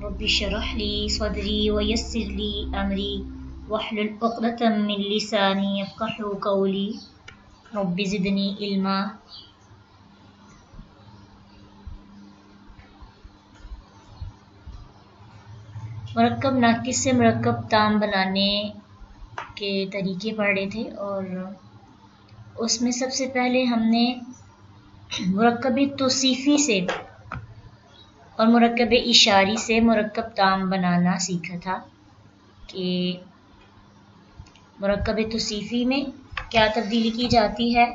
Rabbi श्रह ली सदरी व यस्सिर ली अमरी वहलुल उक़दतम मिन लिसानी यफ़क़हू क़ौली रब्बि ज़िदनी इल्मा। मुरक्कब नाकिस से मुरक्कब ताम बनाने के तरीके पढ़ रहे थे और उसमें सबसे पहले हमने मुरक्कब तौसीफ़ी से और मुरक्कब इशारी से मुरक्कब ताम बनाना सीखा था कि मुरक्कब तौसीफ़ी में क्या तब्दीली की जाती है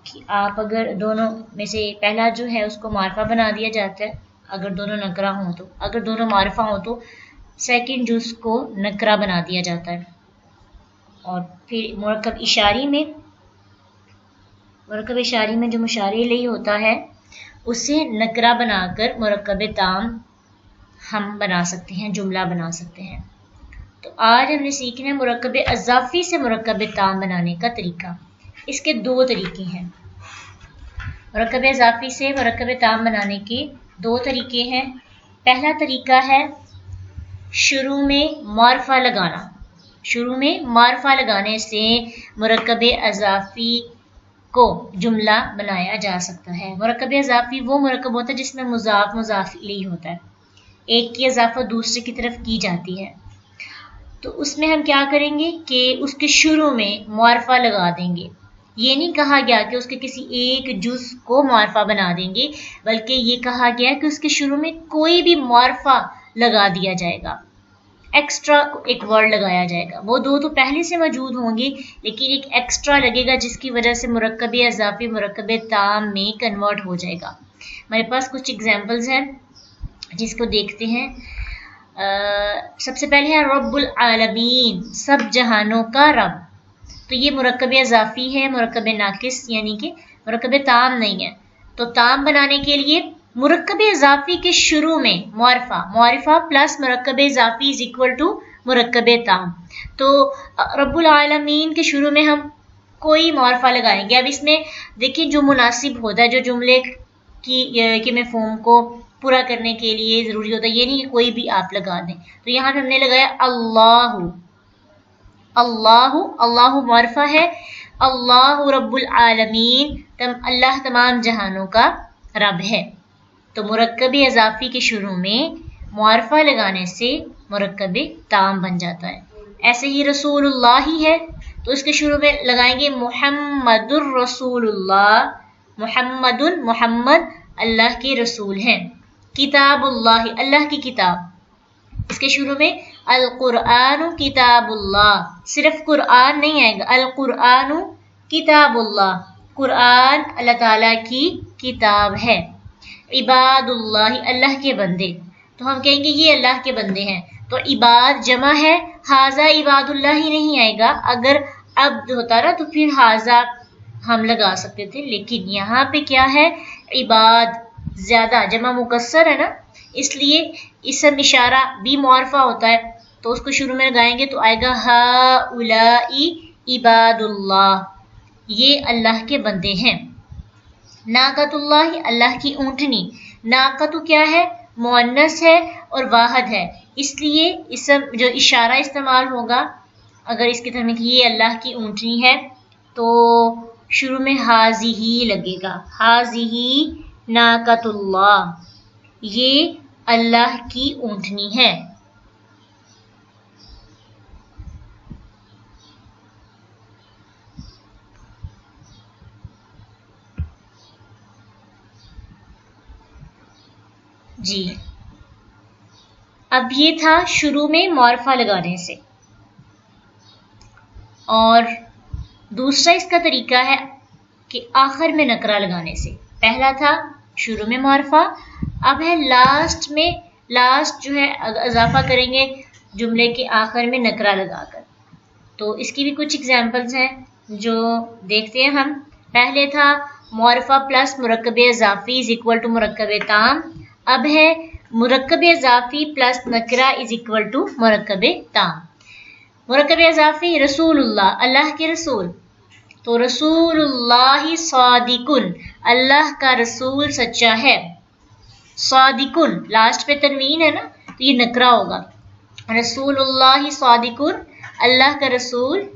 कि आप अगर दोनों में से पहला जो है उसको मारफा बना दिया जाता है अगर दोनों नकरा हों तो, अगर दोनों मारफा हों तो सेकंड जो उसको नकरा बना दिया जाता है। और फिर मुरक्कब इशारी में जो मुशारे इलैहि होता है उसे नकरा बनाकर मुरक्कब ताम हम बना सकते हैं, जुमला बना सकते हैं। तो आज हमने सीखना है मुरक्कब अज़ाफ़ी से मुरक्कब ताम बनाने का तरीका। इसके दो तरीके हैं। मुरक्कब अज़ाफ़ी से मुरक्कब ताम बनाने के दो तरीके हैं। पहला तरीका है शुरू में मारफा लगाना। शुरू में मारफा लगाने से मुरक्कब अज़ाफ़ी को जुमला बनाया जा सकता है। मुरक्कब अज़ाफ़ी वो मुरक्कब होता है जिसमें मुज़ाफ़ मुज़ाफ़ इलैहि होता है, एक की इजाफा दूसरे की तरफ की जाती है। तो उसमें हम क्या करेंगे कि उसके शुरू में मारफा लगा देंगे। ये नहीं कहा गया कि उसके किसी एक जुज़ को मारफा बना देंगे, बल्कि ये कहा गया कि उसके शुरू में कोई भी मारफा लगा दिया जाएगा, एक्स्ट्रा एक वर्ड लगाया जाएगा। वो दो तो पहले से मौजूद होंगे लेकिन एक एक्स्ट्रा लगेगा जिसकी वजह से मुरक्कब अज़ाफ़ी मुरक्कब ताम में कन्वर्ट हो जाएगा। हमारे पास कुछ एग्जांपल्स हैं जिसको देखते हैं। सबसे पहले है रब्बुल आलमीन, सब जहानों का रब। तो ये मुरक्कब अज़ाफ़ी है, मुरक्कब नाकिस यानी कि मुरक्कब ताम नहीं है। तो ताम बनाने के लिए मुरक्कब अज़ाफ़ी के शुरू में मारिफा प्लस मुरक्कब अज़ाफ़ी इज इक्वल टू मुरक्कब ताम। तो रब्बुल आलमीन के शुरू में हम कोई मारिफा लगाएंगे। अब इसमें देखिए जो मुनासिब होता है, जो जुमले की मफ़हूम को पूरा करने के लिए ज़रूरी होता है, ये नहीं कि कोई भी आप लगा दें। तो यहाँ पे हमने लगाया अल्लाहु। अल्लाहु, अल्लाहु मारिफा है, अल्लाहु रब्बुल आलमीन, अल्लाह तमाम जहानों का रब है। तो मुरक्कब अज़ाफ़ी के शुरू में मारिफा लगाने से मुरक्कब ताम बन जाता है। ऐसे ही रसूलुल्लाह ही है तो इसके शुरू में लगाएंगे मुहम्मदुर रसूलुल्लाह। मुहम्मदुन, मोहम्मद अल्लाह के रसूल हैं। किताबुल्लाह, अल्लाह की किताब, इसके शुरू में अल कुरआनु किताबुल्लाह, सिर्फ कुरआन नहीं आएगा, अल कुरआनु किताबुल्लाह, कुरआन अल्लाह ताला की किताब है। इबादुल्लाह, अल्लाह के बंदे, तो हम कहेंगे ये अल्लाह के बंदे हैं। तो इबाद जमा है, हाजा इबादुल्लाह ही नहीं आएगा। अगर अब होता ना तो फिर हाजा हम लगा सकते थे, लेकिन यहाँ पे क्या है, इबाद ज्यादा जमा मुकस्सर है ना, इसलिए इसम इशारा भी मारफा होता है। तो उसको शुरू में लगाएंगे तो आएगा हाउलाई इबादुल्लाह, ये अल्लाह के बंदे हैं। नाकतुल्लाह, अल्लाह की ऊँटनी। नाकतु क्या है, मुअन्नस है और वाहद है, इसलिए इसम जो इशारा इस्तेमाल होगा अगर इसकी तरह में ये अल्लाह की ऊँटनी है तो शुरू में हाज़िही लगेगा, हाज़िही नाकतुल्लाह, ये अल्लाह की ऊँटनी है। जी, अब ये था शुरू में मारफा लगाने से। और दूसरा इसका तरीका है कि आखिर में नकरा लगाने से। पहला था शुरू में मारफा, अब है लास्ट में, लास्ट जो है इजाफा करेंगे जुमले के आखिर में नकरा लगाकर। तो इसकी भी कुछ एग्जांपल्स हैं जो देखते हैं हम। पहले था मारफा प्लस मुरक्कब इजाफी इज इक्वल टू मुरक्कब ताम। अब है मुरक्कब इजाफी प्लस नकरा इज इक्वल टू मुरक्कब ताम। मुरक्कब इजाफी रसूलुल्लाह, अल्लाह के रसूल, तो रसूलुल्लाह सादिकुन, अल्लाह का रसूल सच्चा है। सादिकुन लास्ट पे तनवीन है ना, तो ये नकरा होगा। रसूलुल्लाह सादिकुन, अल्लाह का रसूल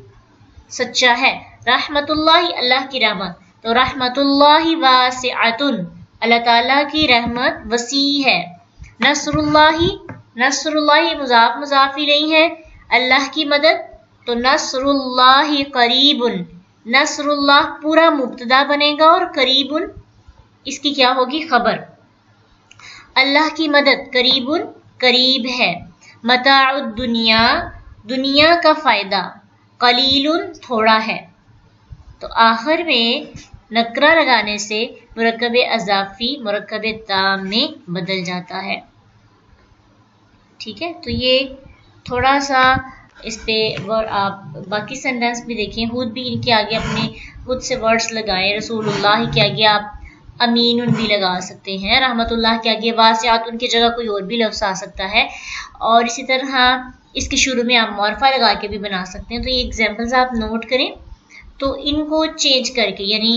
सच्चा है। रहमतुल्लाह, अल्लाह की रहमत, तो रहमतुल्लाह वासिअतुन, अल्लाह ताला की रहमत वसी है। नसरुल्लाही, नसरुल्लाही मुजाफ मुजाफ इलैहि है, अल्लाह की मदद, तो नसरुल्लाही करीबुन, नसरुल्लाह पूरा मुब्तदा बनेगा और करीबुन इसकी क्या होगी खबर। अल्लाह की मदद करीबुन करीब है। मताउद दुनिया, दुनिया का फायदा, कलीलुन थोड़ा है। तो आखिर में नकरा लगाने से मुरक्कब अज़ाफ़ी मुरक्कब ताम में बदल जाता है। ठीक है, तो ये थोड़ा सा इस पे और आप बाकी सेंटेंस भी देखें। खुद भी इनके आगे अपने खुद से वर्ड्स लगाएं। रसूलुल्लाह के आगे आप अमीनुन भी लगा सकते हैं, रहमतुल्लाह के आगे वासिअतुन की जगह कोई और भी लफ्ज़ आ सकता है, और इसी तरह इसके शुरू में आप मौरफा लगा के भी बना सकते हैं। तो ये एग्जाम्पल्स आप नोट करें, तो इनको चेंज करके, यानी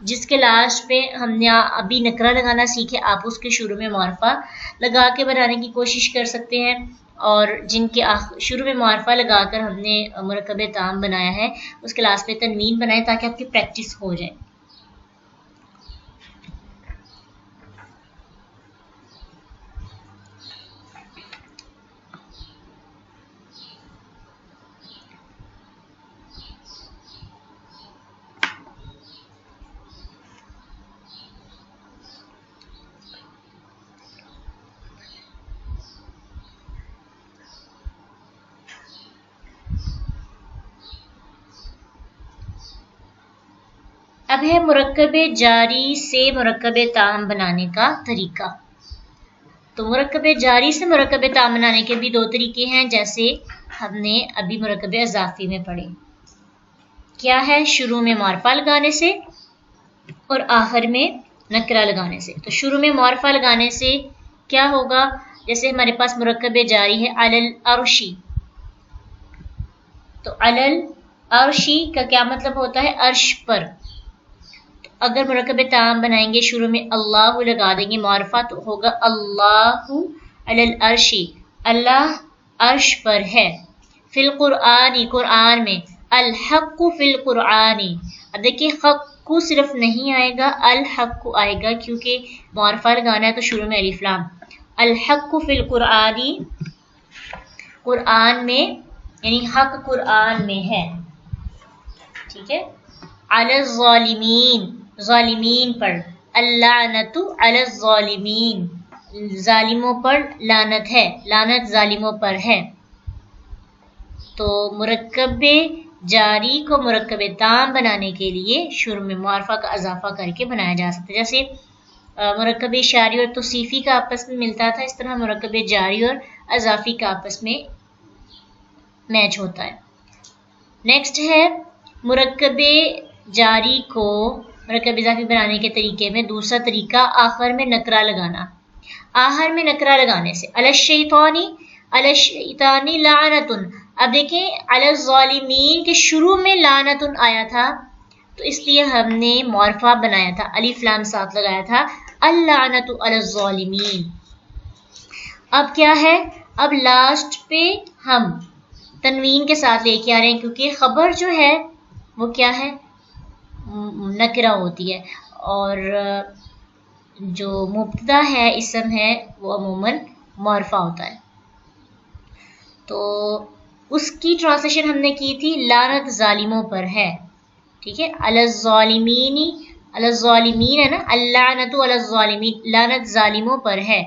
जिसके लास्ट पे हमने अभी नकरा लगाना सीखे, आप उसके शुरू में मौरफा लगा के बनाने की कोशिश कर सकते हैं, और जिनके शुरू में मौरफा लगाकर हमने मुरक्कब ताम बनाया है उसके लास्ट पे तनवीन बनाएं, ताकि आपकी प्रैक्टिस हो जाए। अब है मुरक्कब जारी से मुरक्कब ताम बनाने का तरीका। तो मुरक्कब जारी से मुरक्कब ताम बनाने के भी दो तरीके हैं, जैसे हमने अभी मुरक्कब अज़ाफ़ी में पढ़े। क्या है? शुरू में मौरफा लगाने से और आखिर में नकरा लगाने से। तो शुरू में मौरफा लगाने से क्या होगा? जैसे हमारे पास मुरक्कब जारी है अलल अर्शी, तो अलल अर्शी का क्या मतलब होता है? अर्श पर। अगर मुरक्कब ताम बनाएंगे, शुरू में अल्लाह लगा देंगे मौरफा, तो होगा अल्लाहु अलल अर्शी, अल्लाह अर्श पर है। फिल कुरआनी, कुरआन में, अल हक्कु फिल कुरआनी। अब देखिए हक्कु सिर्फ नहीं आएगा, अल हक्कु आएगा, क्योंकि मौरफा लगाना है तो शुरू में अलिफ लाम। अल हक्कु फिल कुरआनी, कुरआन में, यानी हक कुरआन में है। ठीक है। अल ज़ालिमीन, ज़ालिमीन पर, अल्लानतु अल ज़ालिमीन, जालिमों पर लानत है, लानत जालिमों पर है। तो मुरक्कब जारी को मुरक्कब ताम बनाने के लिए शुरू में मौरफा का इजाफा करके बनाया जा सकता है। जैसे मुरक्कब शारी और तौसीफ़ी का आपस में मिलता था, इस तरह मुरक्कब जारी और इजाफी का आपस में मैच होता है। नेक्स्ट है मुरक्कब जारी को मुरक्कब इजाफी बनाने के तरीके में दूसरा तरीका आखिर में नकरा लगाना। आखिर में नकरा लगाने से अलशैतानी लानतुन, अब देखें अलज़ालिमीन के शुरू में लानतुन आया था, तो इसलिए हमने मौरफा बनाया था, अलिफ लाम साथ लगाया था, अल्लानतु अलज़ालिमीन। अब क्या है? अब लास्ट पे हम तनवीन के साथ लेके आ रहे हैं, क्योंकि खबर जो है वो क्या है? नकरा होती है, और जो मुब्तदा है, इसम है, वो अमूमन मौरफा होता है। तो उसकी ट्रांसलेशन हमने की थी लानत जालिमों पर है। ठीक है, अलज़ालिमीनी, अलज़ालिमीन है ना, अल्लानतु अलज़ालिमीन, लानत जालिमों पर है।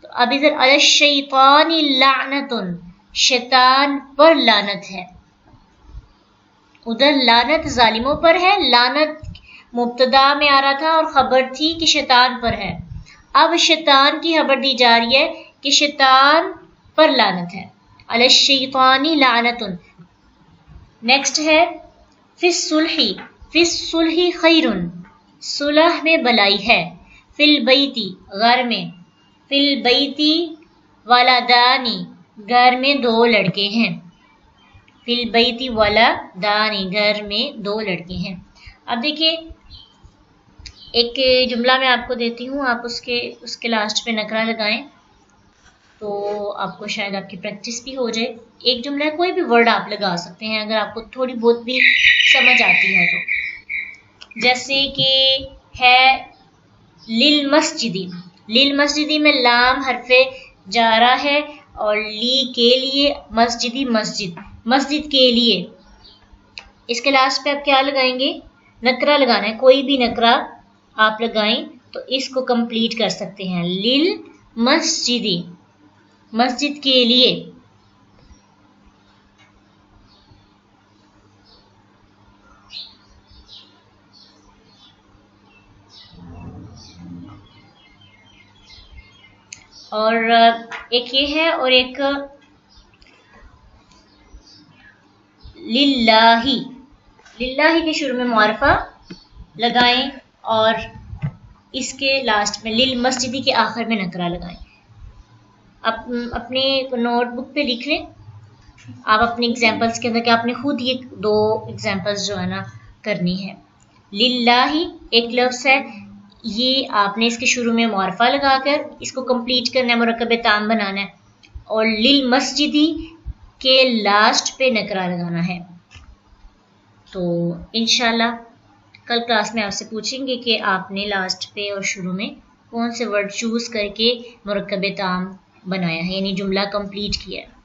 तो अब इधर अलशैतानी लानतुन, शैतान पर लानत है, उधर लानत जालिमों पर है। लानत मुब्तदा में आ रहा था और खबर थी कि शैतान पर है। अब शैतान की खबर दी जा रही है कि शैतान पर लानत है, अलशैतानी लानतुन। नेक्स्ट है फिस्सुल्ही, फिस्सुल्ही खैरुन, सुलह में भलाई है। फिल बैती, घर में, फिल बैती वलदानी, घर में दो लड़के हैं। फिल बैती वलदानी, घर में दो लड़के हैं। अब देखिए एक जुमला मैं आपको देती हूँ, आप उसके लास्ट पे नकरा लगाएं। तो आपको शायद आपकी प्रैक्टिस भी हो जाए। एक जुमला कोई भी वर्ड आप लगा सकते हैं अगर आपको थोड़ी बहुत भी समझ आती है तो। जैसे कि है लिल मस्जिदी, लिल मस्जिदी में लाम हरफे जारा है और ली के लिए, मस्जिदी मस्जिद, मस्जिद के लिए। इसके लास्ट पे आप क्या लगाएंगे? नकरा लगाना है, कोई भी नकरा आप लगाएं तो इसको कंप्लीट कर सकते हैं। लिल मस्जिदी, मस्जिद के लिए। और एक ये है, और एक लिल्लाही, लिल्लाही के शुरू में मुआरफा लगाएं और इसके लास्ट में लिल मस्जिदी के आखिर में नकरा लगाएं। अपने नोटबुक पे लिख लें आप अपने एग्जाम्पल्स के अंदर कि आपने खुद ये 2 एग्जाम्पल्स जो है ना करनी है। लिल्लाही एक लफ्ज़ है, ये आपने इसके शुरू में मुआरफा लगाकर इसको कंप्लीट करना है, मुरक्कब ताम बनाना है। और लिल मस्जिदी के लास्ट पे नकरा लगाना है। तो इंशाल्लाह कल क्लास में आपसे पूछेंगे कि आपने लास्ट पे और शुरू में कौन से वर्ड चूज़ करके मुरक्कब ताम बनाया है, यानी जुमला कंप्लीट किया है।